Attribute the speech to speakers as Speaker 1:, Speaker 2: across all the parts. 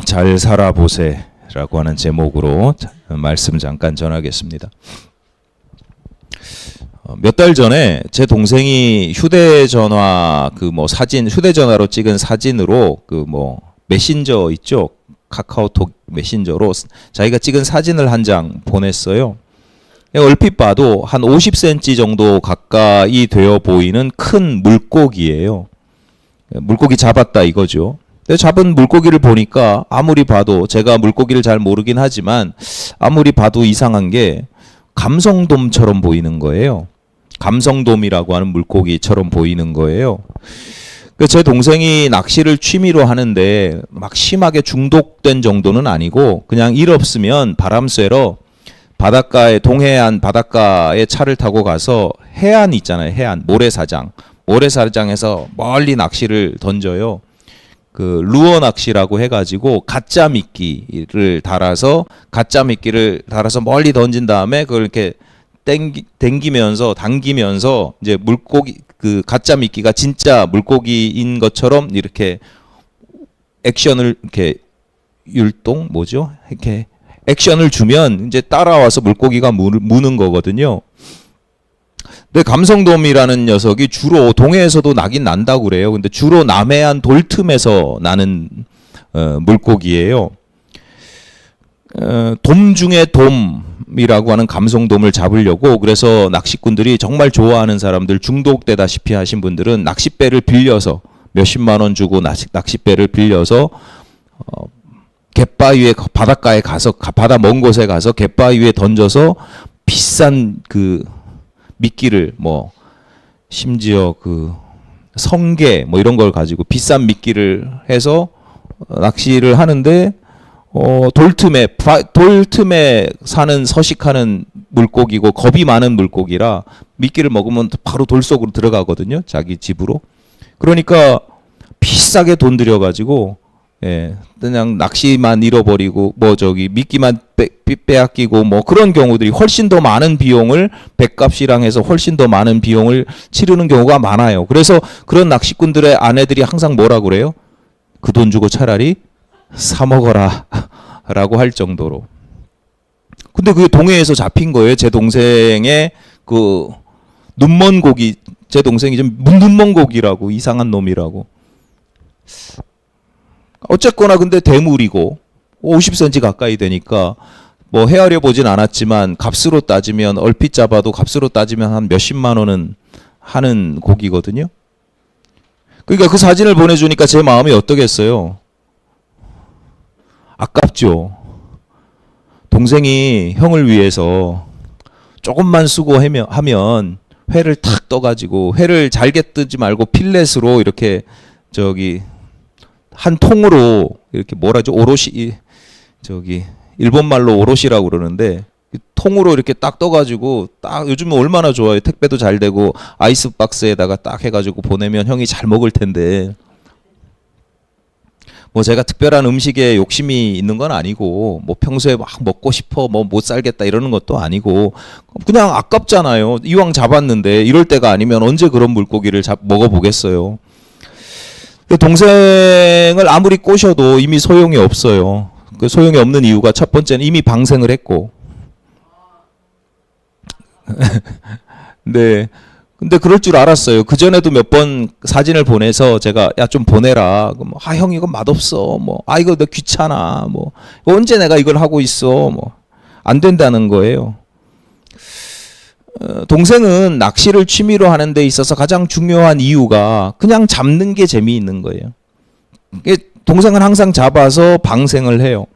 Speaker 1: 잘 살아보세 라고 하는 제목으로 말씀 잠깐 전하겠습니다. 몇 달 전에 제 동생이 휴대전화 사진, 휴대전화로 찍은 사진으로 메신저 있죠, 카카오톡 메신저로 자기가 찍은 사진을 한 장 보냈어요. 얼핏 봐도 한 50cm 정도 가까이 되어 보이는 큰 물고기예요. 물고기 잡았다 이거죠. 잡은 물고기를 보니까 아무리 봐도, 제가 물고기를 잘 모르긴 하지만 아무리 봐도 이상한 게 감성돔처럼 보이는 거예요. 감성돔이라고 하는 물고기처럼 보이는 거예요. 제 동생이 낚시를 취미로 하는데 막 심하게 중독된 정도는 아니고, 그냥 일 없으면 바람 쐬러 바닷가에, 동해안 바닷가에 차를 타고 가서 해안 있잖아요, 해안 모래사장에서 멀리 낚시를 던져요. 루어 낚시라고 해가지고 가짜 미끼를 달아서 멀리 던진 다음에 그걸 이렇게 당기면서 이제 물고기, 가짜 미끼가 진짜 물고기인 것처럼 이렇게 액션을 이렇게 이렇게 액션을 주면 이제 따라와서 물고기가 무는 거거든요. 근데 감성돔이라는 녀석이 주로 동해에서도 나긴 난다고 그래요. 근데 주로 남해안 돌틈에서 나는 물고기예요. 돔 중에 돔이라고 하는 감성돔을 잡으려고, 그래서 낚시꾼들이 정말 좋아하는 사람들, 중독되다시피 하신 분들은 낚싯배를 빌려서 몇십만 원 주고 낚싯배를 빌려서 갯바위에, 바닷가에 가서, 바다 먼 곳에 가서 갯바위에 던져서 비싼 미끼를, 심지어 성게 이런 걸 가지고 비싼 미끼를 해서 낚시를 하는데, 돌틈에 사는, 서식하는 물고기고 겁이 많은 물고기라 미끼를 먹으면 바로 돌 속으로 들어가거든요, 자기 집으로. 그러니까 비싸게 돈 들여가지고, 그냥 낚시만 잃어버리고 미끼만 빼앗기고 그런 경우들이 훨씬 더 많은 비용을, 백값이랑 해서 훨씬 더 많은 비용을 치르는 경우가 많아요. 그래서 그런 낚시꾼들의 아내들이 항상 뭐라고 그래요? 그 돈 주고 차라리 사 먹어라 라고 할 정도로. 근데 그게 동해에서 잡힌 거예요. 제 동생의 눈먼 고기, 제 동생이 좀 눈먼 고기라고, 이상한 놈이라고. 어쨌거나 근데 대물이고 50cm 가까이 되니까 헤아려 보진 않았지만 값으로 따지면, 얼핏 잡아도 값으로 따지면 한 몇십만 원은 하는 고기거든요. 그러니까 그 사진을 보내주니까 제 마음이 어떠겠어요? 아깝죠. 동생이 형을 위해서 조금만 수고하면 회를 탁 떠가지고, 회를 잘게 뜨지 말고 필렛으로 이렇게 한 통으로 이렇게 오롯이, 일본 말로 오롯이라고 그러는데, 통으로 이렇게 딱 떠가지고, 딱 요즘은 얼마나 좋아요. 택배도 잘 되고 아이스박스에다가 딱 해가지고 보내면 형이 잘 먹을 텐데, 제가 특별한 음식에 욕심이 있는 건 아니고, 평소에 막 먹고 싶어, 못 살겠다 이러는 것도 아니고, 그냥 아깝잖아요. 이왕 잡았는데 이럴 때가 아니면 언제 그런 물고기를 먹어보겠어요. 동생을 아무리 꼬셔도 이미 소용이 없어요. 그 소용이 없는 이유가, 첫 번째는 이미 방생을 했고. 네. 근데 그럴 줄 알았어요. 그 전에도 몇 번 사진을 보내서 제가, 야, 좀 보내라. 형 이거 맛없어. 이거 너 귀찮아. 언제 내가 이걸 하고 있어. 안 된다는 거예요. 동생은 낚시를 취미로 하는 데 있어서 가장 중요한 이유가 그냥 잡는 게 재미있는 거예요. 동생은 항상 잡아서 방생을 해요.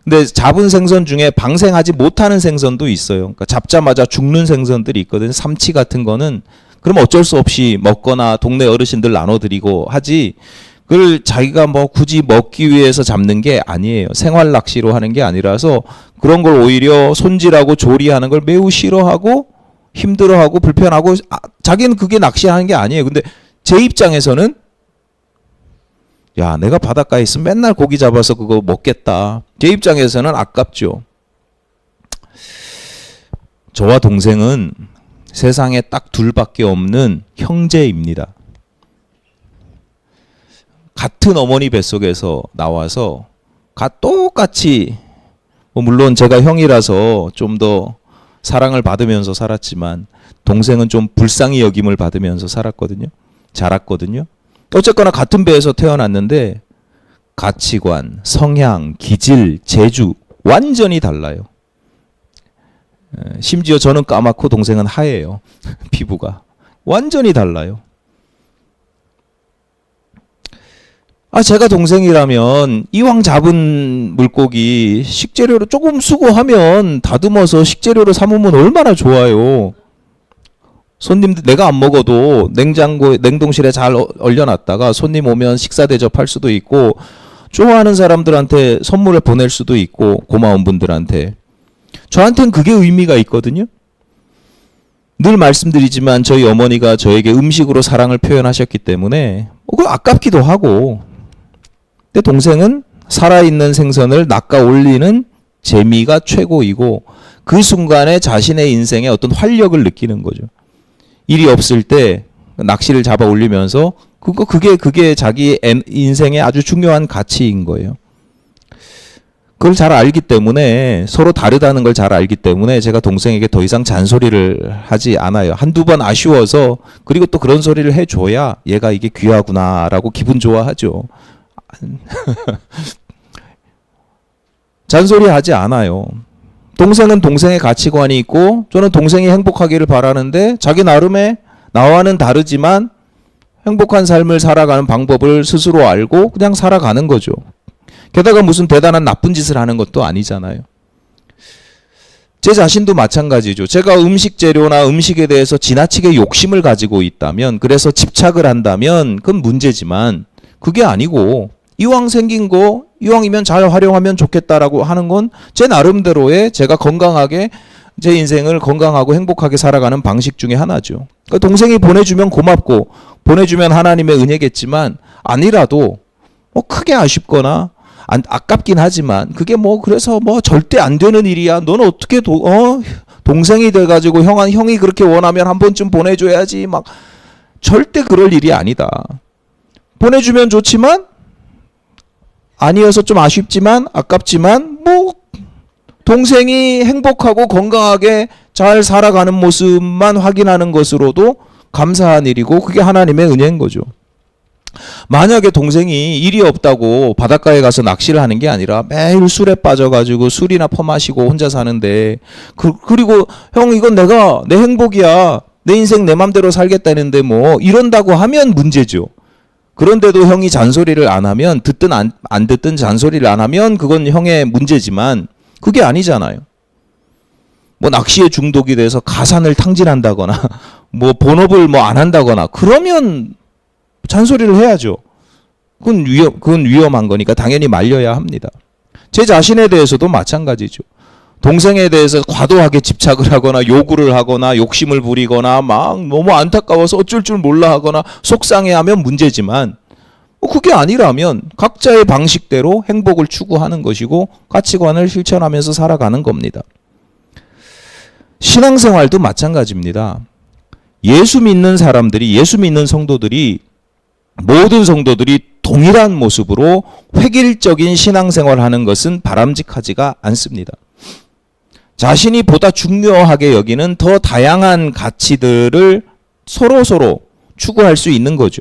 Speaker 1: 근데 잡은 생선 중에 방생하지 못하는 생선도 있어요. 그러니까 잡자마자 죽는 생선들이 있거든요. 삼치 같은 거는 그럼 어쩔 수 없이 먹거나 동네 어르신들 나눠드리고 하지, 그걸 자기가 굳이 먹기 위해서 잡는 게 아니에요. 생활 낚시로 하는 게 아니라서 그런 걸 오히려 손질하고 조리하는 걸 매우 싫어하고 힘들어하고 불편하고, 자기는 그게 낚시하는 게 아니에요. 근데 제 입장에서는, 야, 내가 바닷가에 있으면 맨날 고기 잡아서 그거 먹겠다. 제 입장에서는 아깝죠. 저와 동생은 세상에 딱 둘밖에 없는 형제입니다. 같은 어머니 뱃속에서 나와서 똑같이 물론 제가 형이라서 좀 더 사랑을 받으면서 살았지만 동생은 좀 불쌍히 여김을 받으면서 살았거든요. 자랐거든요. 어쨌거나 같은 배에서 태어났는데 가치관, 성향, 기질, 재주 완전히 달라요. 심지어 저는 까맣고 동생은 하얘요. 피부가 완전히 달라요. 제가 동생이라면 이왕 잡은 물고기 식재료로 조금 수고하면 다듬어서 식재료로 삼으면 얼마나 좋아요. 손님들 내가 안 먹어도 냉동실에 잘 얼려놨다가 손님 오면 식사 대접할 수도 있고 좋아하는 사람들한테 선물을 보낼 수도 있고 고마운 분들한테. 저한텐 그게 의미가 있거든요. 늘 말씀드리지만 저희 어머니가 저에게 음식으로 사랑을 표현하셨기 때문에 그거 아깝기도 하고, 근데 동생은 살아있는 생선을 낚아 올리는 재미가 최고이고 그 순간에 자신의 인생에 어떤 활력을 느끼는 거죠. 일이 없을 때 낚시를 잡아 올리면서 그게 자기 인생의 아주 중요한 가치인 거예요. 그걸 잘 알기 때문에, 서로 다르다는 걸 잘 알기 때문에 제가 동생에게 더 이상 잔소리를 하지 않아요. 한두 번 아쉬워서. 그리고 또 그런 소리를 해줘야 얘가 이게 귀하구나라고 기분 좋아하죠. 잔소리 하지 않아요. 동생은 동생의 가치관이 있고 저는 동생이 행복하기를 바라는데 자기 나름의 나와는 다르지만 행복한 삶을 살아가는 방법을 스스로 알고 그냥 살아가는 거죠. 게다가 무슨 대단한 나쁜 짓을 하는 것도 아니잖아요. 제 자신도 마찬가지죠. 제가 음식 재료나 음식에 대해서 지나치게 욕심을 가지고 있다면, 그래서 집착을 한다면 그건 문제지만 그게 아니고 이왕 생긴 거 이왕이면 잘 활용하면 좋겠다라고 하는 건 제 나름대로의 제가 건강하게 제 인생을 건강하고 행복하게 살아가는 방식 중에 하나죠. 그러니까 동생이 보내주면 고맙고 보내주면 하나님의 은혜겠지만 아니라도 크게 아쉽거나 아깝긴 하지만 그게 그래서 절대 안 되는 일이야. 너는 어떻게 동생이 돼가지고 형이 그렇게 원하면 한 번쯤 보내줘야지. 절대 그럴 일이 아니다. 보내주면 좋지만 아니어서 좀 아쉽지만 아깝지만 동생이 행복하고 건강하게 잘 살아가는 모습만 확인하는 것으로도 감사한 일이고 그게 하나님의 은혜인 거죠. 만약에 동생이 일이 없다고 바닷가에 가서 낚시를 하는 게 아니라 매일 술에 빠져가지고 술이나 퍼마시고 혼자 사는데 그리고 형 이건 내 행복이야. 내 인생 내 맘대로 살겠다는데 이런다고 하면 문제죠. 그런데도 형이 잔소리를 안 하면 듣든 안 듣든 잔소리를 안 하면 그건 형의 문제지만 그게 아니잖아요. 낚시에 중독이 돼서 가산을 탕진한다거나 본업을 안 한다거나 그러면 잔소리를 해야죠. 그건 위험한 거니까 당연히 말려야 합니다. 제 자신에 대해서도 마찬가지죠. 동생에 대해서 과도하게 집착을 하거나 요구를 하거나 욕심을 부리거나 너무 안타까워서 어쩔 줄 몰라 하거나 속상해하면 문제지만 그게 아니라면 각자의 방식대로 행복을 추구하는 것이고 가치관을 실천하면서 살아가는 겁니다. 신앙생활도 마찬가지입니다. 예수 믿는 성도들이 모든 성도들이 동일한 모습으로 획일적인 신앙생활을 하는 것은 바람직하지가 않습니다. 자신이 보다 중요하게 여기는 더 다양한 가치들을 서로 추구할 수 있는 거죠.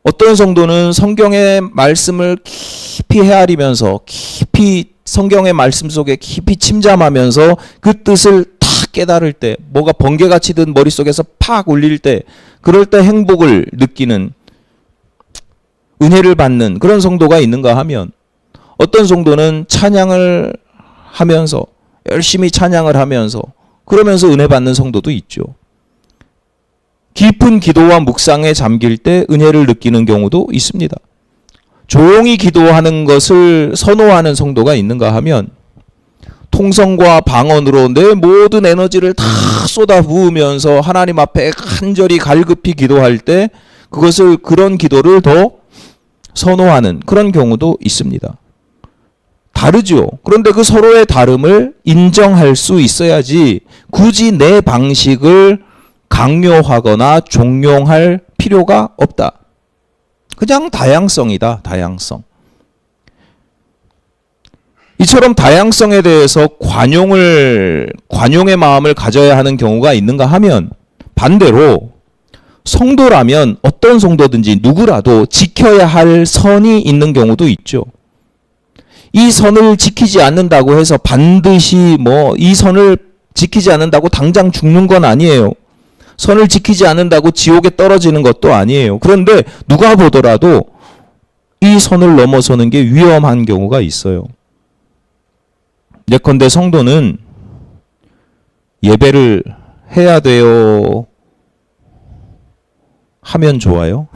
Speaker 1: 어떤 성도는 성경의 말씀을 깊이 헤아리면서 깊이 성경의 말씀 속에 깊이 침잠하면서 그 뜻을 다 깨달을 때, 뭐가 번개가 치듯 머릿속에서 팍 울릴 때, 그럴 때 행복을 느끼는, 은혜를 받는 그런 성도가 있는가 하면, 어떤 성도는 찬양을 하면서 열심히 찬양을 하면서 그러면서 은혜 받는 성도도 있죠. 깊은 기도와 묵상에 잠길 때 은혜를 느끼는 경우도 있습니다. 조용히 기도하는 것을 선호하는 성도가 있는가 하면 통성과 방언으로 내 모든 에너지를 다 쏟아 부으면서 하나님 앞에 간절히 갈급히 기도할 때 그런 기도를 더 선호하는 그런 경우도 있습니다. 다르죠. 그런데 그 서로의 다름을 인정할 수 있어야지 굳이 내 방식을 강요하거나 종용할 필요가 없다. 그냥 다양성이다. 다양성. 이처럼 다양성에 대해서 관용의 마음을 가져야 하는 경우가 있는가 하면 반대로 성도라면 어떤 성도든지 누구라도 지켜야 할 선이 있는 경우도 있죠. 이 선을 지키지 않는다고 해서 반드시 이 선을 지키지 않는다고 당장 죽는 건 아니에요. 선을 지키지 않는다고 지옥에 떨어지는 것도 아니에요. 그런데 누가 보더라도 이 선을 넘어서는 게 위험한 경우가 있어요. 예컨대 성도는 예배를 해야 돼요? 하면 좋아요?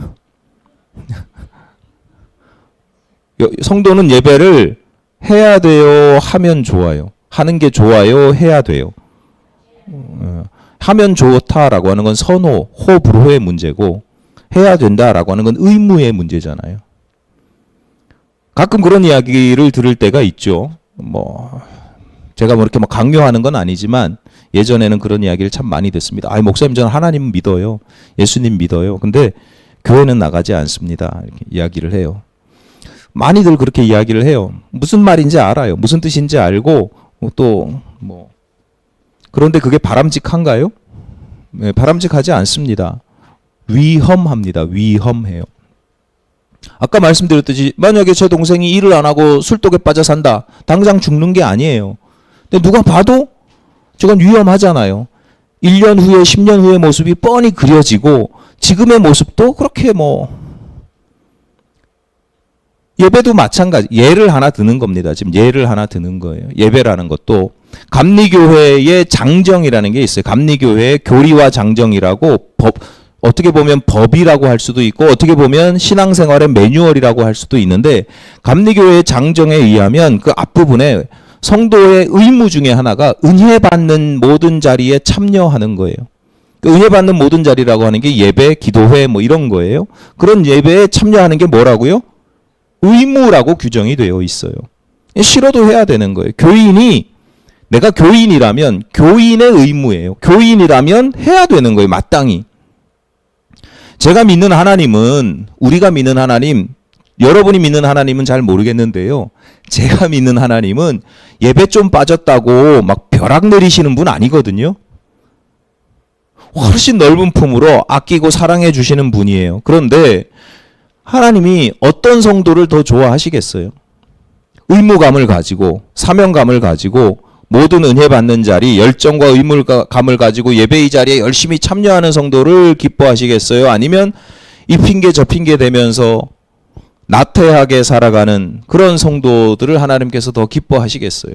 Speaker 1: 성도는 예배를 해야 돼요? 하면 좋아요? 하는 게 좋아요? 해야 돼요? 하면 좋다라고 하는 건 선호, 호불호의 문제고 해야 된다라고 하는 건 의무의 문제잖아요. 가끔 그런 이야기를 들을 때가 있죠. 제가 이렇게 강요하는 건 아니지만 예전에는 그런 이야기를 참 많이 듣습니다. 목사님 저는 하나님 믿어요. 예수님 믿어요. 근데 교회는 나가지 않습니다. 이렇게 이야기를 해요. 많이들 그렇게 이야기를 해요. 무슨 말인지 알아요. 무슨 뜻인지 알고 그런데 그게 바람직한가요? 네, 바람직하지 않습니다. 위험합니다. 위험해요. 아까 말씀드렸듯이 만약에 제 동생이 일을 안 하고 술독에 빠져 산다. 당장 죽는 게 아니에요. 근데 누가 봐도 저건 위험하잖아요. 1년 후에 10년 후의 모습이 뻔히 그려지고 지금의 모습도 그렇게 예배도 마찬가지. 예를 하나 드는 겁니다. 지금 예를 하나 드는 거예요. 예배라는 것도 감리교회의 장정이라는 게 있어요. 감리교회의 교리와 장정이라고 어떻게 보면 법이라고 할 수도 있고 어떻게 보면 신앙생활의 매뉴얼이라고 할 수도 있는데 감리교회의 장정에 의하면 그 앞부분에 성도의 의무 중에 하나가 은혜 받는 모든 자리에 참여하는 거예요. 그 은혜 받는 모든 자리라고 하는 게 예배, 기도회 이런 거예요. 그런 예배에 참여하는 게 뭐라고요? 의무라고 규정이 되어 있어요. 싫어도 해야 되는 거예요. 내가 교인이라면 교인의 의무예요. 교인이라면 해야 되는 거예요. 마땅히. 제가 믿는 하나님은 우리가 믿는 하나님 여러분이 믿는 하나님은 잘 모르겠는데요. 제가 믿는 하나님은 예배 좀 빠졌다고 벼락 내리시는 분 아니거든요. 훨씬 넓은 품으로 아끼고 사랑해 주시는 분이에요. 그런데 하나님이 어떤 성도를 더 좋아하시겠어요? 의무감을 가지고 사명감을 가지고 모든 은혜 받는 자리 열정과 의무감을 가지고 예배의 자리에 열심히 참여하는 성도를 기뻐하시겠어요? 아니면 이 핑계 저 핑계 대면서 나태하게 살아가는 그런 성도들을 하나님께서 더 기뻐하시겠어요?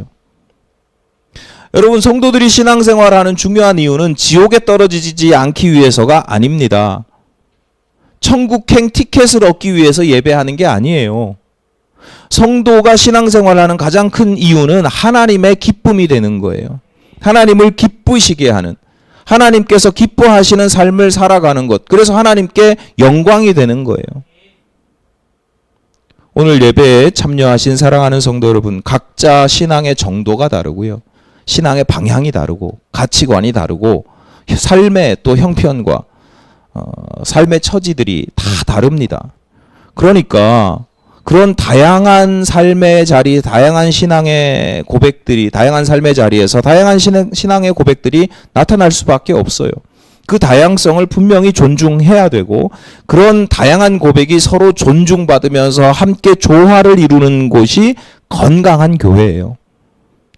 Speaker 1: 여러분 성도들이 신앙생활하는 중요한 이유는 지옥에 떨어지지 않기 위해서가 아닙니다. 천국행 티켓을 얻기 위해서 예배하는 게 아니에요. 성도가 신앙생활하는 가장 큰 이유는 하나님의 기쁨이 되는 거예요. 하나님을 기쁘시게 하는, 하나님께서 기뻐하시는 삶을 살아가는 것. 그래서 하나님께 영광이 되는 거예요. 오늘 예배에 참여하신 사랑하는 성도 여러분, 각자 신앙의 정도가 다르고요. 신앙의 방향이 다르고 가치관이 다르고 삶의 또 형편과 삶의 처지들이 다 다릅니다. 그러니까 그런 다양한 삶의 자리, 다양한 신앙의 고백들이, 다양한 삶의 자리에서 다양한 신앙의 고백들이 나타날 수밖에 없어요. 그 다양성을 분명히 존중해야 되고 그런 다양한 고백이 서로 존중받으면서 함께 조화를 이루는 곳이 건강한 교회예요.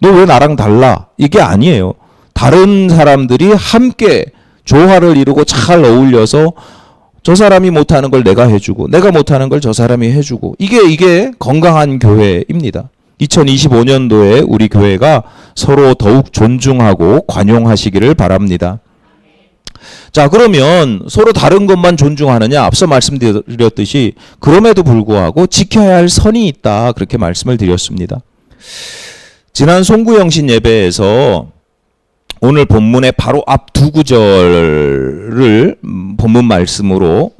Speaker 1: 너 왜 나랑 달라? 이게 아니에요. 다른 사람들이 함께 조화를 이루고 잘 어울려서 저 사람이 못하는 걸 내가 해주고 내가 못하는 걸 저 사람이 해주고 이게 건강한 교회입니다. 2025년도에 우리 교회가 서로 더욱 존중하고 관용하시기를 바랍니다. 자, 그러면 서로 다른 것만 존중하느냐? 앞서 말씀드렸듯이 그럼에도 불구하고 지켜야 할 선이 있다. 그렇게 말씀을 드렸습니다. 지난 송구영신 예배에서 오늘 본문의 바로 앞 두 구절을 본문 말씀으로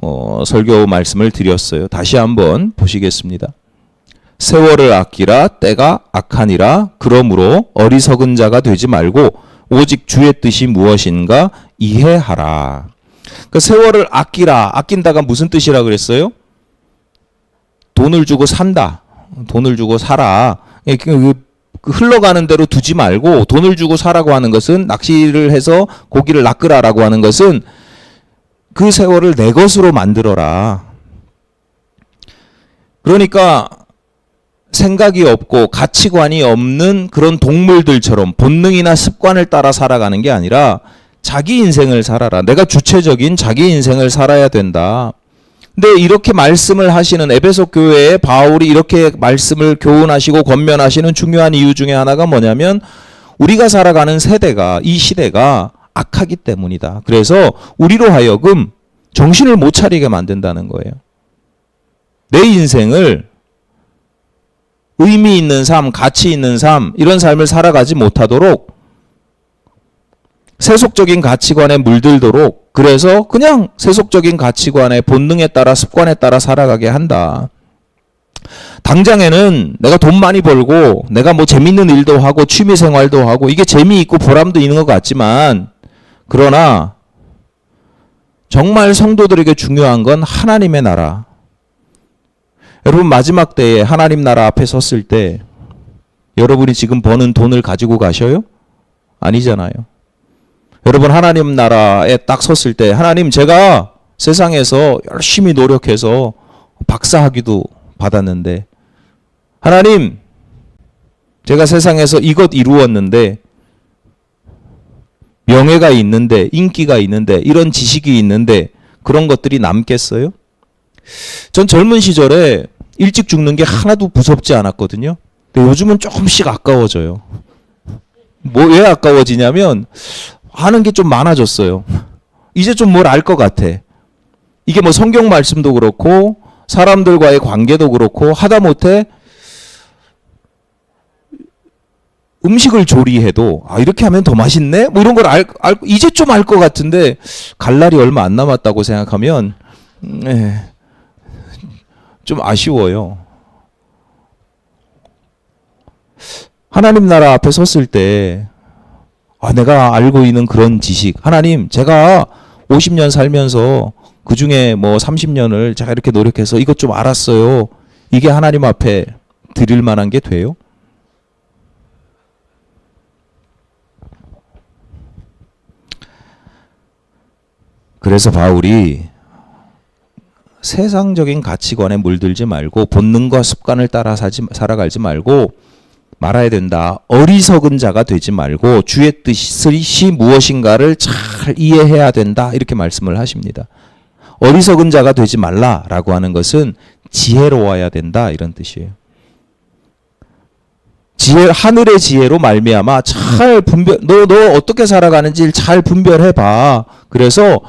Speaker 1: 설교 말씀을 드렸어요. 다시 한번 보시겠습니다. 세월을 아끼라 때가 악하니라. 그러므로 어리석은 자가 되지 말고 오직 주의 뜻이 무엇인가 이해하라. 그 세월을 아끼라. 아낀다가 무슨 뜻이라 그랬어요? 돈을 주고 산다. 돈을 주고 살아. 흘러가는 대로 두지 말고 돈을 주고 사라고 하는 것은, 낚시를 해서 고기를 낚으라라고 하는 것은 그 세월을 내 것으로 만들어라. 그러니까 생각이 없고 가치관이 없는 그런 동물들처럼 본능이나 습관을 따라 살아가는 게 아니라 자기 인생을 살아라. 내가 주체적인 자기 인생을 살아야 된다. 근데 이렇게 말씀을 하시는 에베소 교회에 바울이 이렇게 말씀을 교훈하시고 권면하시는 중요한 이유 중에 하나가 뭐냐면 우리가 살아가는 세대가, 이 시대가 악하기 때문이다. 그래서 우리로 하여금 정신을 못 차리게 만든다는 거예요. 내 인생을 의미 있는 삶, 가치 있는 삶, 이런 삶을 살아가지 못하도록 세속적인 가치관에 물들도록, 그래서 그냥 세속적인 가치관의 본능에 따라 습관에 따라 살아가게 한다. 당장에는 내가 돈 많이 벌고 내가 뭐 재밌는 일도 하고 취미 생활도 하고 이게 재미있고 보람도 있는 것 같지만, 그러나 정말 성도들에게 중요한 건 하나님의 나라. 여러분, 마지막 때에 하나님 나라 앞에 섰을 때 여러분이 지금 버는 돈을 가지고 가셔요? 아니잖아요. 여러분, 하나님 나라에 딱 섰을 때, 하나님, 제가 세상에서 열심히 노력해서 박사학위도 받았는데, 하나님, 제가 세상에서 이것 이루었는데, 명예가 있는데, 인기가 있는데, 이런 지식이 있는데 그런 것들이 남겠어요? 전 젊은 시절에 일찍 죽는 게 하나도 무섭지 않았거든요. 근데 요즘은 조금씩 아까워져요. 뭐 왜 아까워지냐면 아는 게 좀 많아졌어요. 이제 좀 뭘 알 것 같아. 이게 뭐 성경 말씀도 그렇고 사람들과의 관계도 그렇고, 하다못해 음식을 조리해도 이렇게 하면 더 맛있네? 뭐 이런 걸 이제 좀 알 것 같은데, 갈 날이 얼마 안 남았다고 생각하면 좀 아쉬워요. 하나님 나라 앞에 섰을 때 내가 알고 있는 그런 지식, 하나님, 제가 50년 살면서 그 중에 뭐 30년을 제가 이렇게 노력해서 이것 좀 알았어요. 이게 하나님 앞에 드릴 만한 게 돼요? 그래서 바울이 세상적인 가치관에 물들지 말고 본능과 습관을 따라 살아가지 말고 말아야 된다. 어리석은 자가 되지 말고 주의 뜻이 무엇인가를 잘 이해해야 된다. 이렇게 말씀을 하십니다. 어리석은 자가 되지 말라라고 하는 것은 지혜로워야 된다, 이런 뜻이에요. 하늘의 지혜로 말미암아 잘 너 어떻게 살아가는지 잘 분별해봐. 그래서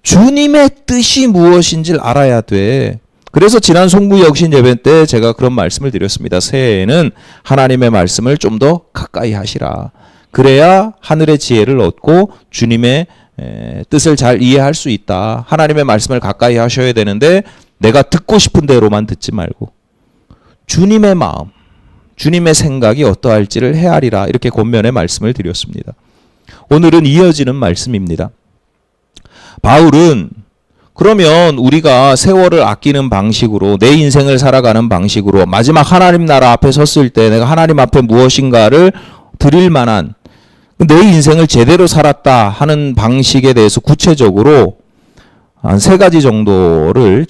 Speaker 1: 주님의 뜻이 무엇인지를 알아야 돼. 그래서 지난 송구역신 예배 때 제가 그런 말씀을 드렸습니다. 새해에는 하나님의 말씀을 좀 더 가까이 하시라. 그래야 하늘의 지혜를 얻고 주님의 뜻을 잘 이해할 수 있다. 하나님의 말씀을 가까이 하셔야 되는데 내가 듣고 싶은 대로만 듣지 말고 주님의 마음, 주님의 생각이 어떠할지를 헤아리라. 이렇게 권면의 말씀을 드렸습니다. 오늘은 이어지는 말씀입니다. 바울은 그러면 우리가 세월을 아끼는 방식으로, 내 인생을 살아가는 방식으로, 마지막 하나님 나라 앞에 섰을 때 내가 하나님 앞에 무엇인가를 드릴 만한, 내 인생을 제대로 살았다 하는 방식에 대해서 구체적으로 한 3가지 정도를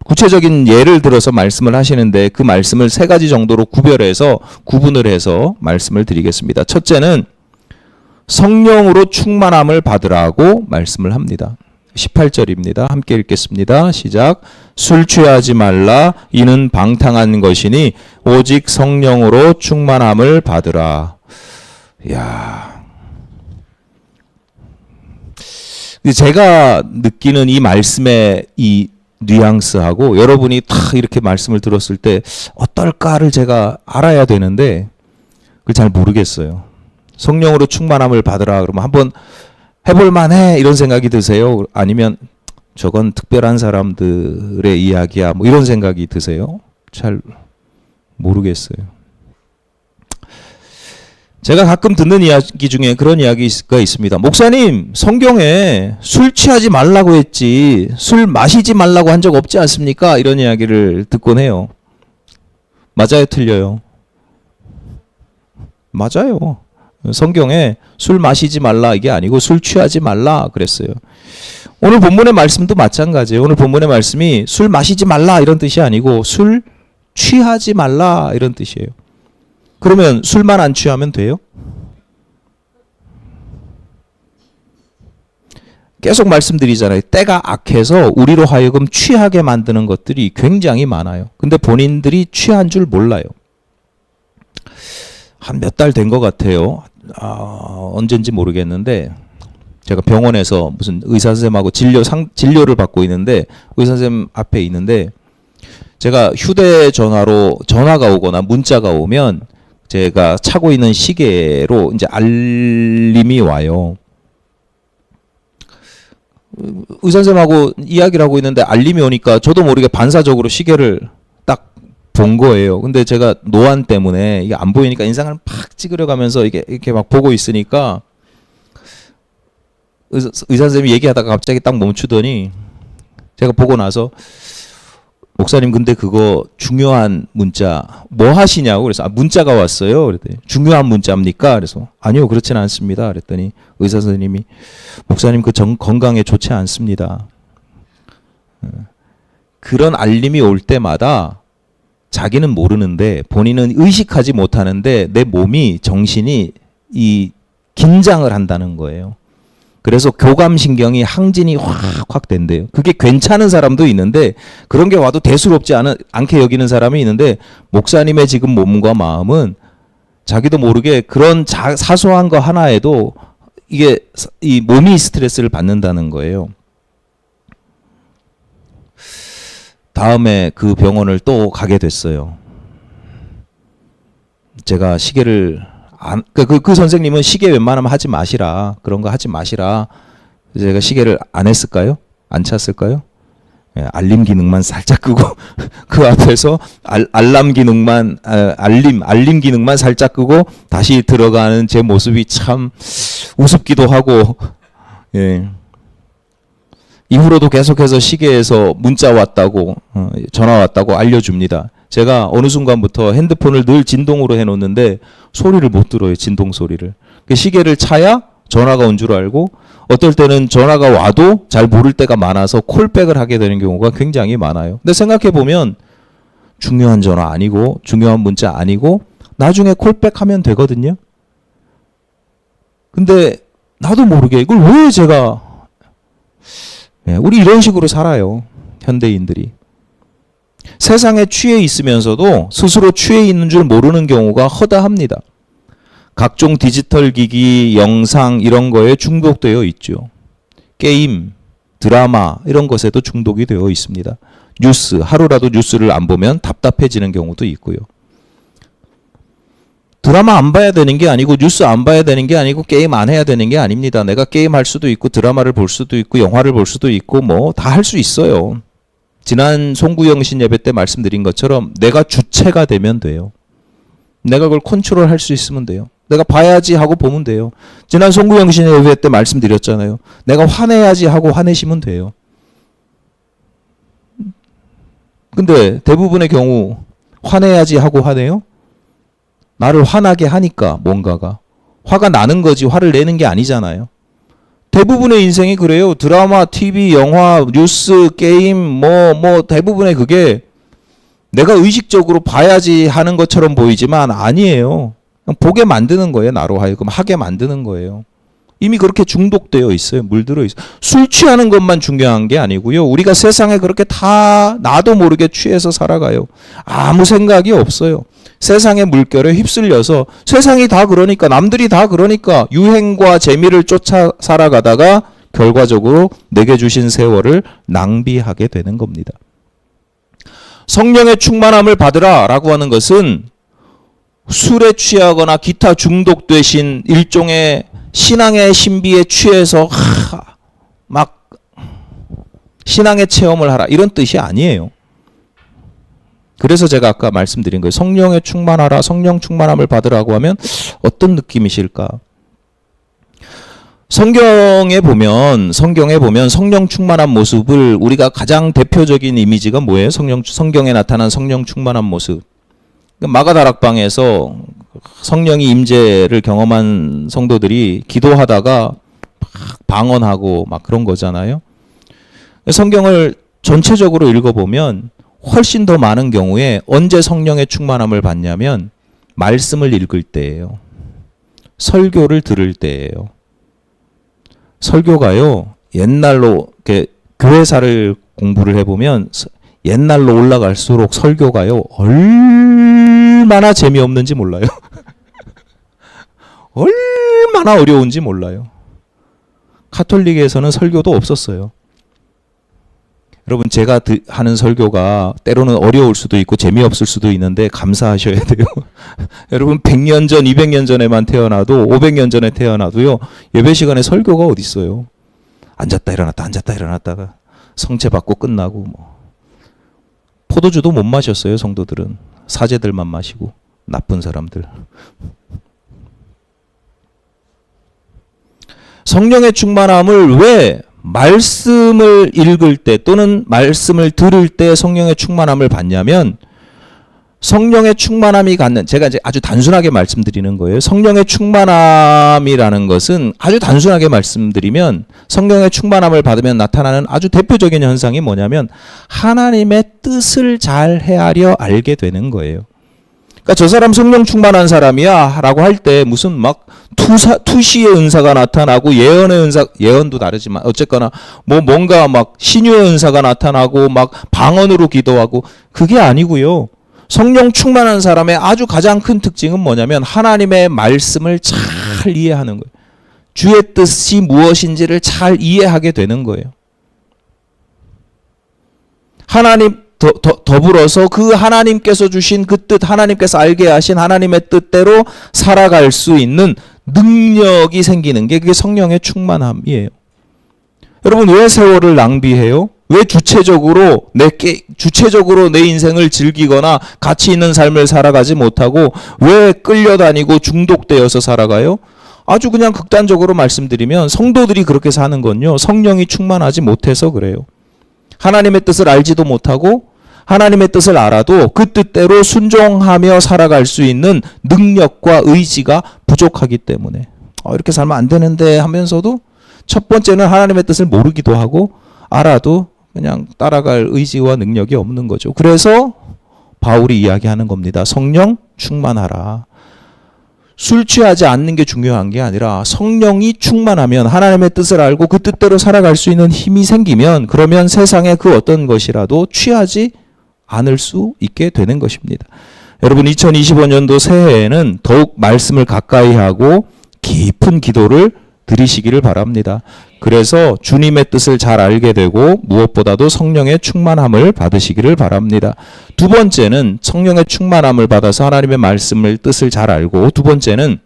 Speaker 1: 구체적인 예를 들어서 말씀을 하시는데, 그 말씀을 3가지 정도로 구분을 해서 말씀을 드리겠습니다. 첫째는 성령으로 충만함을 받으라고 말씀을 합니다. 18절입니다. 함께 읽겠습니다. 시작. 술 취하지 말라. 이는 방탕한 것이니 오직 성령으로 충만함을 받으라. 이야. 제가 느끼는 이 말씀의 이 뉘앙스하고 여러분이 다 이렇게 말씀을 들었을 때 어떨까를 제가 알아야 되는데 그걸 잘 모르겠어요. 성령으로 충만함을 받으라 그러면 한번 해볼 만해 이런 생각이 드세요? 아니면 저건 특별한 사람들의 이야기야 뭐 이런 생각이 드세요? 잘 모르겠어요. 제가 가끔 듣는 이야기 중에 그런 이야기가 있습니다. 목사님, 성경에 술 취하지 말라고 했지 술 마시지 말라고 한 적 없지 않습니까? 이런 이야기를 듣곤 해요. 맞아요, 틀려요? 맞아요. 성경에 술 마시지 말라 이게 아니고 술 취하지 말라 그랬어요. 오늘 본문의 말씀도 마찬가지예요. 오늘 본문의 말씀이 술 마시지 말라 이런 뜻이 아니고 술 취하지 말라 이런 뜻이에요. 그러면 술만 안 취하면 돼요? 계속 말씀드리잖아요. 때가 악해서 우리로 하여금 취하게 만드는 것들이 굉장히 많아요. 근데 본인들이 취한 줄 몰라요. 한 몇 달 된 것 같아요. 언젠지 모르겠는데 제가 병원에서 무슨 의사 선생님하고 진료를 받고 있는데 의사 선생님 앞에 있는데 제가 휴대전화로 전화가 오거나 문자가 오면 제가 차고 있는 시계로 이제 알림이 와요. 의사 선생님하고 이야기를 하고 있는데 알림이 오니까 저도 모르게 반사적으로 시계를 딱 본 거예요. 근데 제가 노안 때문에 이게 안 보이니까 인상을 팍 찌그려 가면서 이렇게 막 보고 있으니까 의사 선생님이 얘기하다가 갑자기 딱 멈추더니 제가 보고 나서 목사님 근데 그거 중요한 문자 뭐 하시냐고 그래서 문자가 왔어요. 그랬더니 중요한 문자입니까? 그래서 아니요 그렇지는 않습니다. 그랬더니 의사 선생님이 목사님 그 건강에 좋지 않습니다. 그런 알림이 올 때마다 자기는 모르는데 본인은 의식하지 못하는데 내 몸이 정신이 이 긴장을 한다는 거예요. 그래서 교감신경이 항진이 확 된대요. 그게 괜찮은 사람도 있는데 그런 게 와도 대수롭지 않게 여기는 사람이 있는데 목사님의 지금 몸과 마음은 자기도 모르게 그런 사소한 거 하나에도 이게 이 몸이 스트레스를 받는다는 거예요. 다음에 그 병원을 또 가게 됐어요. 제가 시계를 그 선생님은 시계 웬만하면 하지 마시라. 그런 거 하지 마시라. 제가 시계를 안 했을까요? 안 찼을까요? 예, 알림 기능만 살짝 끄고 그 앞에서 알람 기능만 알림 기능만 살짝 끄고 다시 들어가는 제 모습이 참 우습기도 하고 예. 이후로도 계속해서 시계에서 문자 왔다고 전화 왔다고 알려줍니다. 제가 어느 순간부터 핸드폰을 늘 진동으로 해놓는데 소리를 못 들어요. 진동 소리를. 시계를 차야 전화가 온 줄 알고 어떨 때는 전화가 와도 잘 모를 때가 많아서 콜백을 하게 되는 경우가 굉장히 많아요. 근데 생각해보면 중요한 전화 아니고 중요한 문자 아니고 나중에 콜백하면 되거든요. 근데 나도 모르게 이걸 왜 제가 우리 이런 식으로 살아요. 현대인들이. 세상에 취해 있으면서도 스스로 취해 있는 줄 모르는 경우가 허다합니다. 각종 디지털 기기, 영상 이런 거에 중독되어 있죠. 게임, 드라마 이런 것에도 중독이 되어 있습니다. 뉴스, 하루라도 뉴스를 안 보면 답답해지는 경우도 있고요. 드라마 안 봐야 되는 게 아니고 뉴스 안 봐야 되는 게 아니고 게임 안 해야 되는 게 아닙니다. 내가 게임할 수도 있고 드라마를 볼 수도 있고 영화를 볼 수도 있고 뭐 다 할 수 있어요. 지난 송구영신 예배 때 말씀드린 것처럼 내가 주체가 되면 돼요. 내가 그걸 컨트롤할 수 있으면 돼요. 내가 봐야지 하고 보면 돼요. 지난 송구영신 예배 때 말씀드렸잖아요. 내가 화내야지 하고 화내시면 돼요. 근데 대부분의 경우 화내야지 하고 화내요? 나를 화나게 하니까 뭔가가. 화가 나는 거지 화를 내는 게 아니잖아요. 대부분의 인생이 그래요. 드라마, TV, 영화, 뉴스, 게임 뭐 대부분의 그게 내가 의식적으로 봐야지 하는 것처럼 보이지만 아니에요. 그냥 보게 만드는 거예요. 나로 하여금 하게 만드는 거예요. 이미 그렇게 중독되어 있어요. 물들어 있어요. 술 취하는 것만 중요한 게 아니고요. 우리가 세상에 그렇게 다 나도 모르게 취해서 살아가요. 아무 생각이 없어요. 세상의 물결에 휩쓸려서 세상이 다 그러니까 남들이 다 그러니까 유행과 재미를 쫓아 살아가다가 결과적으로 내게 주신 세월을 낭비하게 되는 겁니다. 성령의 충만함을 받으라 라고 하는 것은 술에 취하거나 기타 중독되신 일종의 신앙의 신비에 취해서 막 신앙의 체험을 하라 이런 뜻이 아니에요. 그래서 제가 아까 말씀드린 거예요. 성령에 충만하라, 성령 충만함을 받으라고 하면 어떤 느낌이실까? 성경에 보면 성령 충만한 모습을 우리가 가장 대표적인 이미지가 뭐예요? 성경에 나타난 성령 충만한 모습. 마가다락방에서 성령이 임재를 경험한 성도들이 기도하다가 막 방언하고 막 그런 거잖아요. 성경을 전체적으로 읽어보면 훨씬 더 많은 경우에 언제 성령의 충만함을 받냐면 말씀을 읽을 때예요. 설교를 들을 때예요. 설교가요, 옛날로 이렇게 교회사를 공부를 해보면 옛날로 올라갈수록 설교가요 얼마나 재미없는지 몰라요. 얼마나 어려운지 몰라요. 카톨릭에서는 설교도 없었어요. 여러분, 제가 하는 설교가 때로는 어려울 수도 있고 재미없을 수도 있는데 감사하셔야 돼요. 여러분, 100년 전, 200년 전에만 태어나도 500년 전에 태어나도요, 예배 시간에 설교가 어디 있어요. 앉았다 일어났다 앉았다 일어났다가 성체 받고 끝나고 뭐. 포도주도 못 마셨어요. 성도들은 사제들만 마시고, 나쁜 사람들. 성령의 충만함을 왜 말씀을 읽을 때 또는 말씀을 들을 때 성령의 충만함을 받냐면, 성령의 충만함이 갖는, 제가 이제 아주 단순하게 말씀드리는 거예요. 성령의 충만함이라는 것은 아주 단순하게 말씀드리면, 성령의 충만함을 받으면 나타나는 아주 대표적인 현상이 뭐냐면 하나님의 뜻을 잘 헤아려 알게 되는 거예요. 그러니까 저 사람 성령 충만한 사람이야 라고 할 때 무슨 막 투시의 은사가 나타나고 예언의 은사, 예언도 다르지만 어쨌거나 뭐 뭔가 막 신유의 은사가 나타나고 막 방언으로 기도하고, 그게 아니고요. 성령 충만한 사람의 아주 가장 큰 특징은 뭐냐면 하나님의 말씀을 잘 이해하는 거예요. 주의 뜻이 무엇인지를 잘 이해하게 되는 거예요. 하나님 더불어서 그 하나님께서 주신 그 뜻, 하나님께서 알게 하신 하나님의 뜻대로 살아갈 수 있는 능력이 생기는 게 그게 성령의 충만함이에요. 여러분, 왜 세월을 낭비해요? 왜 주체적으로 내 인생을 즐기거나 가치 있는 삶을 살아가지 못하고 왜 끌려다니고 중독되어서 살아가요? 아주 그냥 극단적으로 말씀드리면 성도들이 그렇게 사는 건요, 성령이 충만하지 못해서 그래요. 하나님의 뜻을 알지도 못하고 하나님의 뜻을 알아도 그 뜻대로 순종하며 살아갈 수 있는 능력과 의지가 부족하기 때문에 이렇게 살면 안 되는데 하면서도 첫 번째는 하나님의 뜻을 모르기도 하고 알아도 그냥 따라갈 의지와 능력이 없는 거죠. 그래서 바울이 이야기하는 겁니다. 성령 충만하라. 술 취하지 않는 게 중요한 게 아니라 성령이 충만하면, 하나님의 뜻을 알고 그 뜻대로 살아갈 수 있는 힘이 생기면, 그러면 세상의 그 어떤 것이라도 취하지 않을 수 있게 되는 것입니다. 여러분, 2025년도 새해에는 더욱 말씀을 가까이 하고 깊은 기도를 드리시기를 바랍니다. 그래서 주님의 뜻을 잘 알게 되고 무엇보다도 성령의 충만함을 받으시기를 바랍니다. 두 번째는 성령의 충만함을 받아서 하나님의 말씀을 뜻을 잘 알고, 두 번째는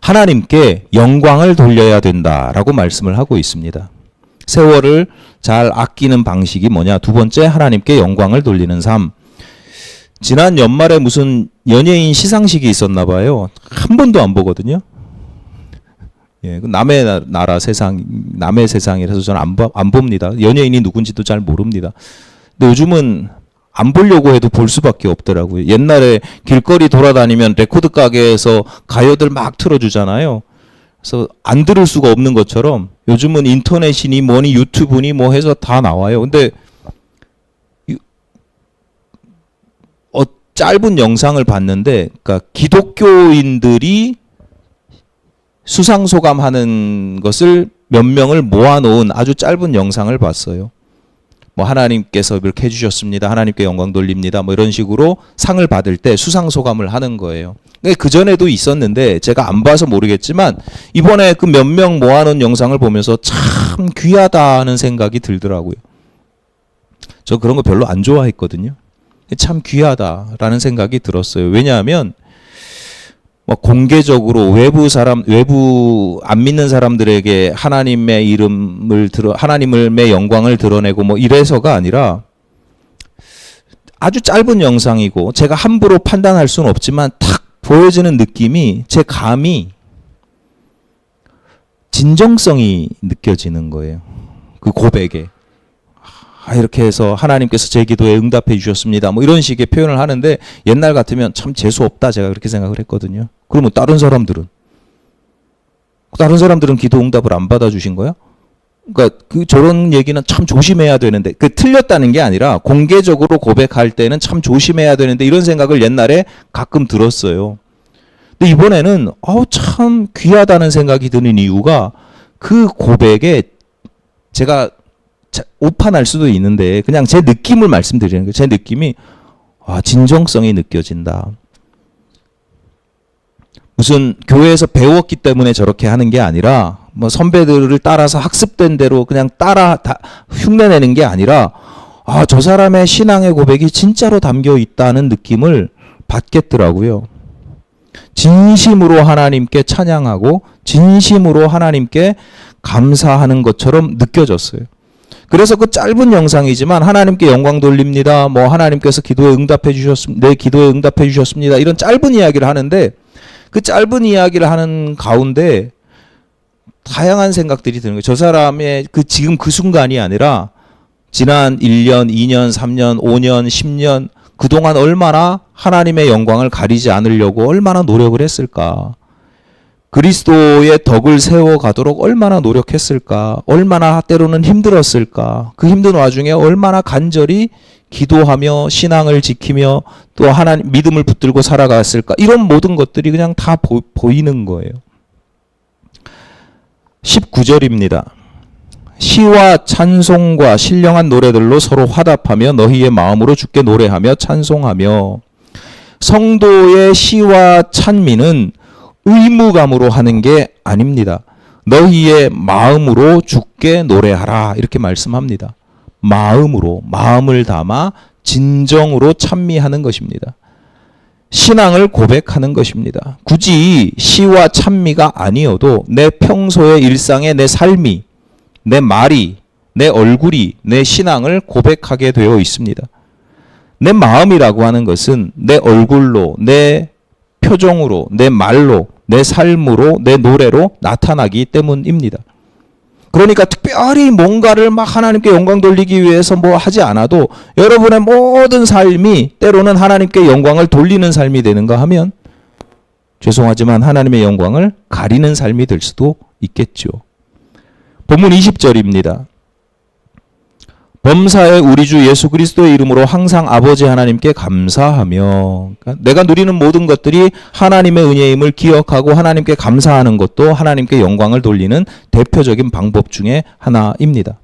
Speaker 1: 하나님께 영광을 돌려야 된다라고 말씀을 하고 있습니다. 세월을 잘 아끼는 방식이 뭐냐? 두 번째, 하나님께 영광을 돌리는 삶. 지난 연말에 무슨 연예인 시상식이 있었나 봐요. 한 번도 안 보거든요. 예, 남의 나라 세상, 남의 세상이라서 저는 안 봅니다. 연예인이 누군지도 잘 모릅니다. 근데 요즘은 안 보려고 해도 볼 수밖에 없더라고요. 옛날에 길거리 돌아다니면 레코드 가게에서 가요들 막 틀어주잖아요. 그래서 안 들을 수가 없는 것처럼 요즘은 인터넷이니 뭐니 유튜브니 뭐 해서 다 나와요. 근데 짧은 영상을 봤는데, 그러니까 기독교인들이 수상소감하는 것을 몇 명을 모아놓은 아주 짧은 영상을 봤어요. 뭐 하나님께서 이렇게 해주셨습니다, 하나님께 영광 돌립니다, 뭐 이런 식으로 상을 받을 때 수상소감을 하는 거예요. 그 전에도 있었는데 제가 안 봐서 모르겠지만 이번에 그 몇 명 모아놓은 영상을 보면서 참 귀하다는 생각이 들더라고요. 저 그런 거 별로 안 좋아했거든요. 참 귀하다라는 생각이 들었어요. 왜냐하면 뭐 공개적으로 외부 안 믿는 사람들에게 하나님의 이름을 하나님의 영광을 드러내고 뭐 이래서가 아니라, 아주 짧은 영상이고 제가 함부로 판단할 수는 없지만 탁 보여지는 느낌이 제 감이 진정성이 느껴지는 거예요. 그 고백에. 이렇게 해서 하나님께서 제 기도에 응답해 주셨습니다. 뭐 이런 식의 표현을 하는데 옛날 같으면 참 재수없다 제가 그렇게 생각을 했거든요. 그러면 다른 사람들은 기도 응답을 안 받아주신 거야? 그러니까 저런 얘기는 참 조심해야 되는데 틀렸다는 게 아니라 공개적으로 고백할 때는 참 조심해야 되는데 이런 생각을 옛날에 가끔 들었어요. 근데 이번에는 참 귀하다는 생각이 드는 이유가 그 고백에 제가 오판할 수도 있는데 그냥 제 느낌을 말씀드리는 거예요. 제 느낌이 진정성이 느껴진다. 무슨 교회에서 배웠기 때문에 저렇게 하는 게 아니라 뭐 선배들을 따라서 학습된 대로 그냥 따라 흉내내는 게 아니라 저 사람의 신앙의 고백이 진짜로 담겨 있다는 느낌을 받겠더라고요. 진심으로 하나님께 찬양하고 진심으로 하나님께 감사하는 것처럼 느껴졌어요. 그래서 그 짧은 영상이지만 하나님께 영광 돌립니다. 뭐 하나님께서 기도에 응답해 주셨습니다. 내 기도에 응답해 주셨습니다. 이런 짧은 이야기를 하는데 그 짧은 이야기를 하는 가운데 다양한 생각들이 드는 거예요. 저 사람의 지금 그 순간이 아니라 지난 1년, 2년, 3년, 5년, 10년 그동안 얼마나 하나님의 영광을 가리지 않으려고 얼마나 노력을 했을까. 그리스도의 덕을 세워가도록 얼마나 노력했을까. 얼마나 때로는 힘들었을까. 그 힘든 와중에 얼마나 간절히 기도하며 신앙을 지키며 또 하나님 믿음을 붙들고 살아갔을까. 이런 모든 것들이 그냥 다 보이는 거예요. 19절입니다. 시와 찬송과 신령한 노래들로 서로 화답하며 너희의 마음으로 주께 노래하며 찬송하며. 성도의 시와 찬미는 의무감으로 하는 게 아닙니다. 너희의 마음으로 주께 노래하라 이렇게 말씀합니다. 마음을 담아 진정으로 찬미하는 것입니다. 신앙을 고백하는 것입니다. 굳이 시와 찬미가 아니어도 내 평소의 일상의 내 삶이, 내 말이, 내 얼굴이 내 신앙을 고백하게 되어 있습니다. 내 마음이라고 하는 것은 내 얼굴로, 내 표정으로, 내 말로, 내 삶으로, 내 노래로 나타나기 때문입니다. 그러니까 특별히 뭔가를 막 하나님께 영광 돌리기 위해서 뭐 하지 않아도 여러분의 모든 삶이 때로는 하나님께 영광을 돌리는 삶이 되는가 하면 죄송하지만 하나님의 영광을 가리는 삶이 될 수도 있겠죠. 본문 20절입니다. 범사에 우리 주 예수 그리스도의 이름으로 항상 아버지 하나님께 감사하며. 그러니까 내가 누리는 모든 것들이 하나님의 은혜임을 기억하고 하나님께 감사하는 것도 하나님께 영광을 돌리는 대표적인 방법 중에 하나입니다.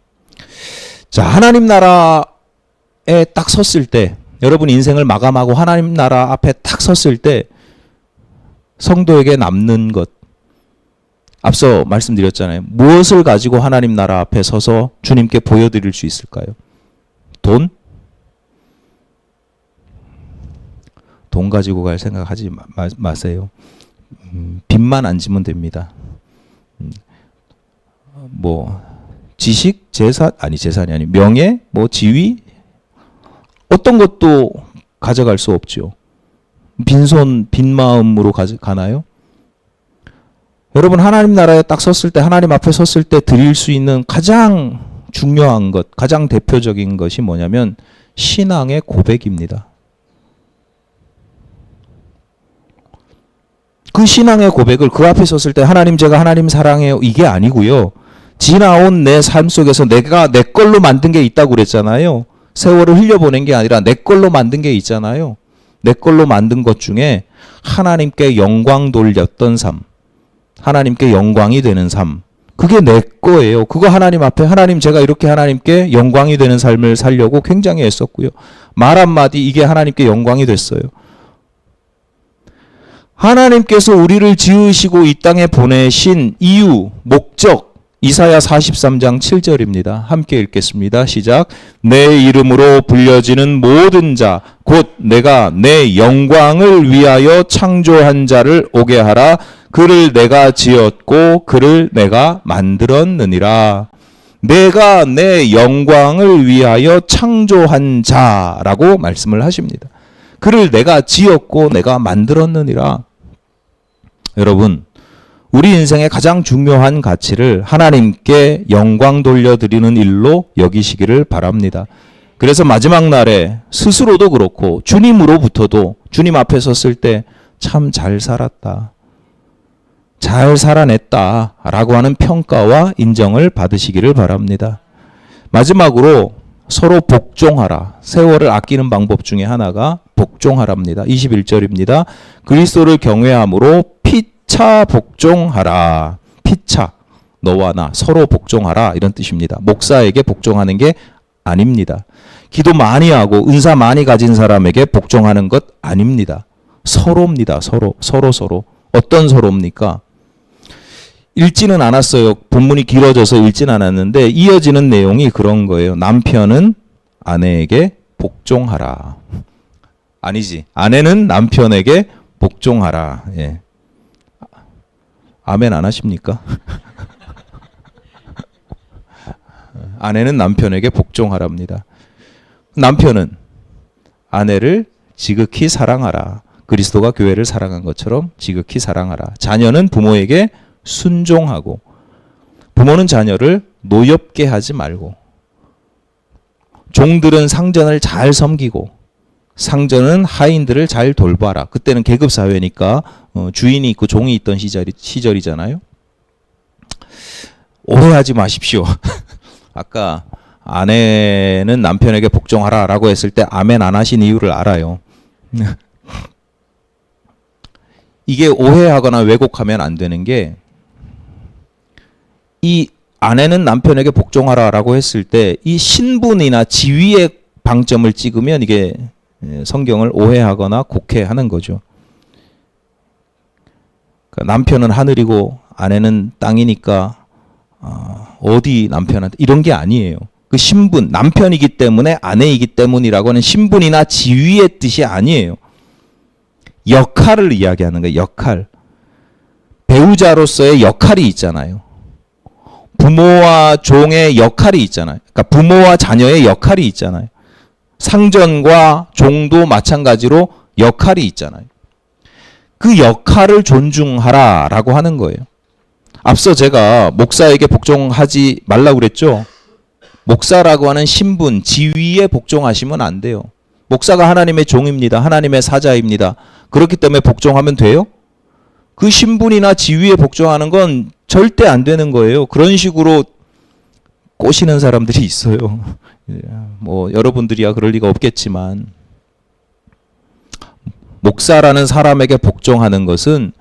Speaker 1: 자, 하나님 나라에 딱 섰을 때, 여러분 인생을 마감하고 하나님 나라 앞에 딱 섰을 때 성도에게 남는 것, 앞서 말씀드렸잖아요. 무엇을 가지고 하나님 나라 앞에 서서 주님께 보여드릴 수 있을까요? 돈? 돈 가지고 갈 생각하지 마세요. 빚만 안 지면 됩니다. 뭐 지식, 재산이 아니 명예, 뭐 지위 어떤 것도 가져갈 수 없죠. 빈손, 빈 마음으로 가나요? 여러분 하나님 나라에 딱 섰을 때 하나님 앞에 섰을 때 드릴 수 있는 가장 중요한 것, 가장 대표적인 것이 뭐냐면 신앙의 고백입니다. 그 신앙의 고백을 그 앞에 섰을 때 하나님 제가 하나님 사랑해요 이게 아니고요. 지나온 내 삶 속에서 내가 내 걸로 만든 게 있다고 그랬잖아요. 세월을 흘려보낸 게 아니라 내 걸로 만든 게 있잖아요. 내 걸로 만든 것 중에 하나님께 영광 돌렸던 삶, 하나님께 영광이 되는 삶, 그게 내 거예요. 그거 하나님 앞에 하나님 제가 이렇게 하나님께 영광이 되는 삶을 살려고 굉장히 애썼고요. 말 한마디 이게 하나님께 영광이 됐어요. 하나님께서 우리를 지으시고 이 땅에 보내신 이유, 목적, 이사야 43장 7절입니다. 함께 읽겠습니다. 시작. 내 이름으로 불려지는 모든 자, 곧 내가 내 영광을 위하여 창조한 자를 오게 하라. 그를 내가 지었고 그를 내가 만들었느니라. 내가 내 영광을 위하여 창조한 자라고 말씀을 하십니다. 그를 내가 지었고 내가 만들었느니라. 여러분, 우리 인생의 가장 중요한 가치를 하나님께 영광 돌려드리는 일로 여기시기를 바랍니다. 그래서 마지막 날에 스스로도 그렇고 주님으로부터도 주님 앞에 섰을 때 참 잘 살았다, 잘 살아냈다 라고 하는 평가와 인정을 받으시기를 바랍니다. 마지막으로 서로 복종하라. 세월을 아끼는 방법 중에 하나가 복종하랍니다. 21절입니다. 그리스도를 경외함으로 피차 복종하라. 피차, 너와 나 서로 복종하라 이런 뜻입니다. 목사에게 복종하는 게 아닙니다. 기도 많이 하고 은사 많이 가진 사람에게 복종하는 것 아닙니다. 서로입니다. 서로. 어떤 서로입니까? 읽지는 않았어요. 본문이 길어져서 읽지는 않았는데 이어지는 내용이 그런 거예요. 남편은 아내에게 복종하라. 아니지. 아내는 남편에게 복종하라. 예. 아멘 안 하십니까? 아내는 남편에게 복종하랍니다. 남편은 아내를 지극히 사랑하라. 그리스도가 교회를 사랑한 것처럼 지극히 사랑하라. 자녀는 부모에게 순종하고, 부모는 자녀를 노엽게 하지 말고, 종들은 상전을 잘 섬기고, 상전은 하인들을 잘 돌봐라. 그때는 계급 사회니까 주인이 있고 종이 있던 시절이잖아요. 오해하지 마십시오. 아까 아내는 남편에게 복종하라 라고 했을 때 아멘 안 하신 이유를 알아요. 이게 오해하거나 왜곡하면 안 되는 게, 이 아내는 남편에게 복종하라 라고 했을 때 이 신분이나 지위의 방점을 찍으면 이게 성경을 오해하거나 곡해하는 거죠. 그러니까 남편은 하늘이고 아내는 땅이니까 어디 남편한테 이런 게 아니에요. 그 신분, 남편이기 때문에 아내이기 때문이라고 하는 신분이나 지위의 뜻이 아니에요. 역할을 이야기하는 거예요. 역할. 배우자로서의 역할이 있잖아요. 부모와 종의 역할이 있잖아요. 그러니까 부모와 자녀의 역할이 있잖아요. 상전과 종도 마찬가지로 역할이 있잖아요. 그 역할을 존중하라라고 하는 거예요. 앞서 제가 목사에게 복종하지 말라고 그랬죠. 목사라고 하는 신분, 지위에 복종하시면 안 돼요. 목사가 하나님의 종입니다. 하나님의 사자입니다. 그렇기 때문에 복종하면 돼요? 그 신분이나 지위에 복종하는 건 절대 안 되는 거예요. 그런 식으로 꼬시는 사람들이 있어요. 뭐 여러분들이야 그럴 리가 없겠지만, 목사라는 사람에게 복종하는 것은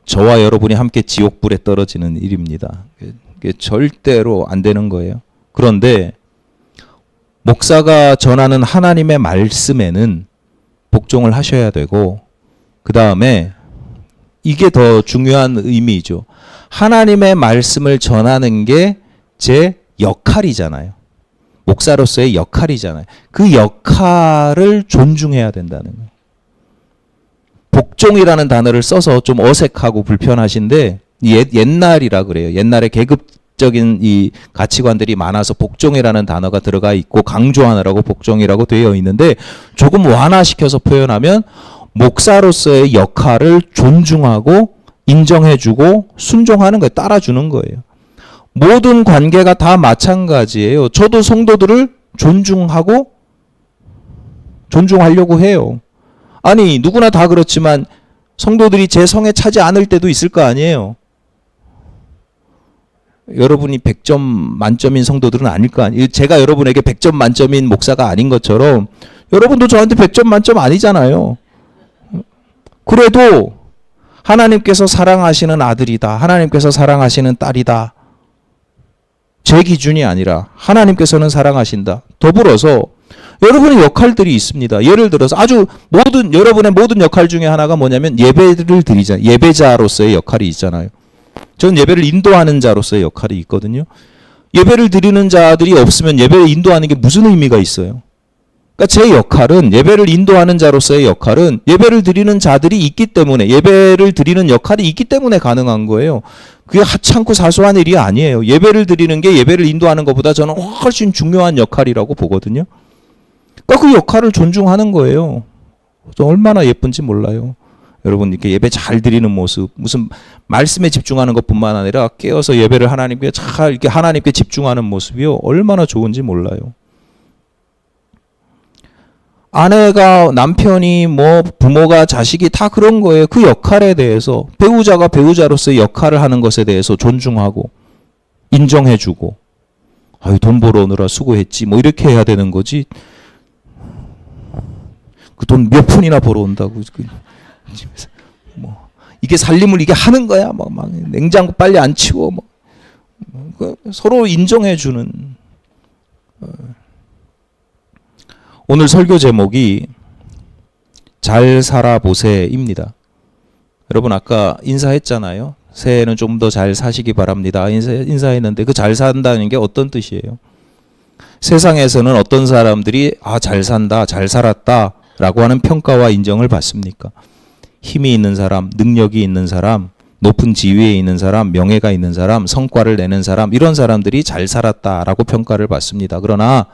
Speaker 1: 저와 여러분이 함께 지옥불에 떨어지는 일입니다. 이게 절대로 안 되는 거예요. 그런데 목사가 전하는 하나님의 말씀에는 복종을 하셔야 되고, 그 다음에 이게 더 중요한 의미죠. 하나님의 말씀을 전하는 게 제 역할이잖아요. 목사로서의 역할이잖아요. 그 역할을 존중해야 된다는 거예요. 복종이라는 단어를 써서 좀 어색하고 불편하신데, 옛날이라 그래요. 옛날에 계급적인 이 가치관들이 많아서 복종이라는 단어가 들어가 있고 강조하느라고 복종이라고 되어 있는데, 조금 완화시켜서 표현하면 목사로서의 역할을 존중하고 인정해주고 순종하는 거예요. 따라주는 거예요. 모든 관계가 다 마찬가지예요. 저도 성도들을 존중하려고 해요. 아니, 누구나 다 그렇지만 성도들이 제 성에 차지 않을 때도 있을 거 아니에요. 여러분이 100점 만점인 성도들은 아닐 거 아니에요. 제가 여러분에게 100점 만점인 목사가 아닌 것처럼 여러분도 저한테 100점 만점 아니잖아요. 그래도 하나님께서 사랑하시는 아들이다, 하나님께서 사랑하시는 딸이다, 제 기준이 아니라 하나님께서는 사랑하신다. 더불어서 여러분의 역할들이 있습니다. 예를 들어서 여러분의 모든 역할 중에 하나가 뭐냐면 예배를 드리자. 예배자로서의 역할이 있잖아요. 전 예배를 인도하는 자로서의 역할이 있거든요. 예배를 드리는 자들이 없으면 예배를 인도하는 게 무슨 의미가 있어요? 그러니까 제 역할은, 예배를 인도하는 자로서의 역할은 예배를 드리는 자들이 있기 때문에, 예배를 드리는 역할이 있기 때문에 가능한 거예요. 그게 하찮고 사소한 일이 아니에요. 예배를 드리는 게 예배를 인도하는 것보다 저는 훨씬 중요한 역할이라고 보거든요. 그러니까 그 역할을 존중하는 거예요. 얼마나 예쁜지 몰라요. 여러분 이렇게 예배 잘 드리는 모습, 무슨 말씀에 집중하는 것뿐만 아니라 깨어서 예배를 하나님께 잘 이렇게 하나님께 집중하는 모습이요, 얼마나 좋은지 몰라요. 아내가, 남편이, 뭐 부모가, 자식이 다 그런 거예요. 그 역할에 대해서 배우자가 배우자로서의 역할을 하는 것에 대해서 존중하고 인정해주고, 아유 돈 벌어오느라 수고했지, 뭐 이렇게 해야 되는 거지. 그 돈 몇 푼이나 벌어온다고 집에서 뭐 이게 살림을 이게 하는 거야, 막 냉장고 빨리 안 치워, 뭐 서로 인정해주는. 오늘 설교 제목이 잘 살아보세입니다. 여러분 아까 인사했잖아요. 새해에는 좀 더 잘 사시기 바랍니다. 인사했는데 그 잘 산다는 게 어떤 뜻이에요? 세상에서는 어떤 사람들이 잘 산다, 잘 살았다 라고 하는 평가와 인정을 받습니까? 힘이 있는 사람, 능력이 있는 사람, 높은 지위에 있는 사람, 명예가 있는 사람, 성과를 내는 사람, 이런 사람들이 잘 살았다라고 평가를 받습니다. 그러나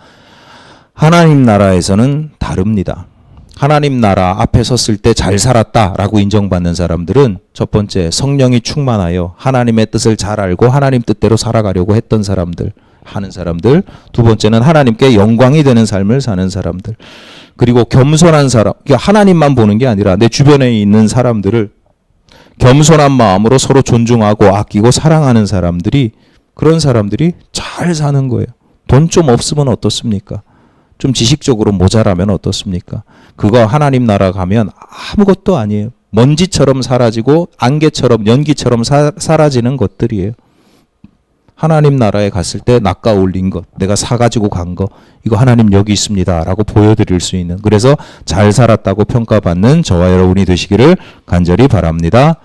Speaker 1: 하나님 나라에서는 다릅니다. 하나님 나라 앞에 섰을 때 잘 살았다라고 인정받는 사람들은 첫 번째, 성령이 충만하여 하나님의 뜻을 잘 알고 하나님 뜻대로 살아가려고 했던 사람들, 하는 사람들. 두 번째는 하나님께 영광이 되는 삶을 사는 사람들. 그리고 겸손한 사람, 하나님만 보는 게 아니라 내 주변에 있는 사람들을 겸손한 마음으로 서로 존중하고 아끼고 사랑하는 사람들이, 그런 사람들이 잘 사는 거예요. 돈 좀 없으면 어떻습니까? 좀 지식적으로 모자라면 어떻습니까? 그거 하나님 나라 가면 아무것도 아니에요. 먼지처럼 사라지고 안개처럼 연기처럼 사라지는 것들이에요. 하나님 나라에 갔을 때 낚아 올린 것, 내가 사가지고 간 거, 이거 하나님 여기 있습니다 라고 보여드릴 수 있는, 그래서 잘 살았다고 평가받는 저와 여러분이 되시기를 간절히 바랍니다.